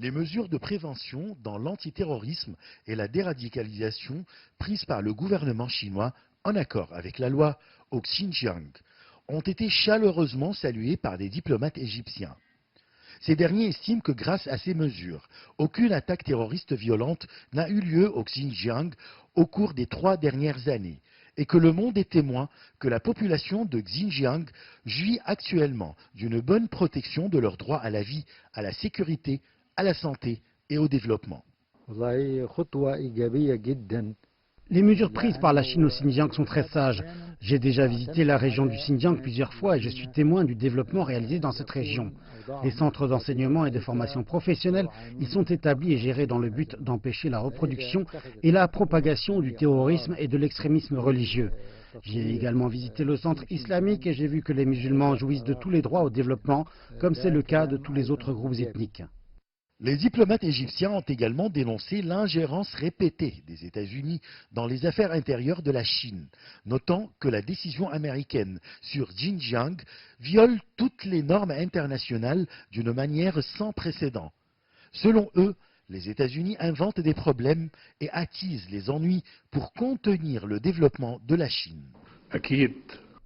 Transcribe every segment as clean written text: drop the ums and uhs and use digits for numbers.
Les mesures de prévention dans l'antiterrorisme et la déradicalisation prises par le gouvernement chinois en accord avec la loi au Xinjiang ont été chaleureusement saluées par des diplomates égyptiens. Ces derniers estiment que grâce à ces mesures, aucune attaque terroriste violente n'a eu lieu au Xinjiang au cours des 3 dernières années et que le monde est témoin que la population de Xinjiang jouit actuellement d'une bonne protection de leurs droits à la vie, à la sécurité, à la santé et au développement. Les mesures prises par la Chine au Xinjiang sont très sages. J'ai déjà visité la région du Xinjiang plusieurs fois et je suis témoin du développement réalisé dans cette région. Les centres d'enseignement et de formation professionnelle y sont établis et gérés dans le but d'empêcher la reproduction et la propagation du terrorisme et de l'extrémisme religieux. J'ai également visité le centre islamique et j'ai vu que les musulmans jouissent de tous les droits au développement, comme c'est le cas de tous les autres groupes ethniques. Les diplomates égyptiens ont également dénoncé l'ingérence répétée des États-Unis dans les affaires intérieures de la Chine, notant que la décision américaine sur Xinjiang viole toutes les normes internationales d'une manière sans précédent. Selon eux, les États-Unis inventent des problèmes et attisent les ennuis pour contenir le développement de la Chine.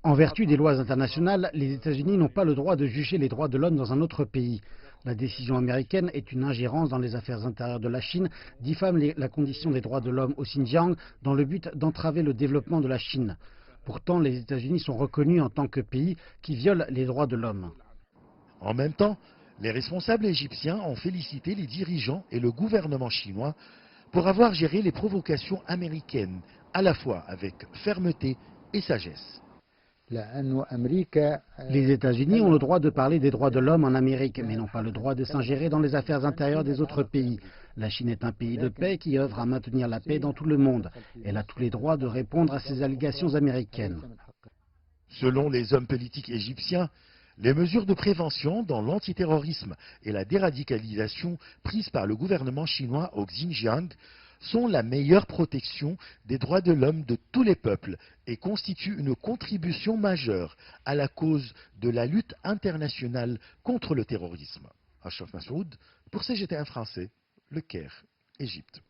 En vertu des lois internationales, les États-Unis n'ont pas le droit de juger les droits de l'homme dans un autre pays. La décision américaine est une ingérence dans les affaires intérieures de la Chine, diffame la condition des droits de l'homme au Xinjiang dans le but d'entraver le développement de la Chine. Pourtant, les États-Unis sont reconnus en tant que pays qui viole les droits de l'homme. En même temps, les responsables égyptiens ont félicité les dirigeants et le gouvernement chinois pour avoir géré les provocations américaines, à la fois avec fermeté et sagesse. Les États-Unis ont le droit de parler des droits de l'homme en Amérique, mais n'ont pas le droit de s'ingérer dans les affaires intérieures des autres pays. La Chine est un pays de paix qui œuvre à maintenir la paix dans tout le monde. Elle a tous les droits de répondre à ces allégations américaines. Selon les hommes politiques égyptiens, les mesures de prévention dans l'antiterrorisme et la déradicalisation prises par le gouvernement chinois au Xinjiang sont la meilleure protection des droits de l'homme de tous les peuples et constituent une contribution majeure à la cause de la lutte internationale contre le terrorisme. Ashraf Massoud, pour CGTN français, Le Caire, Égypte.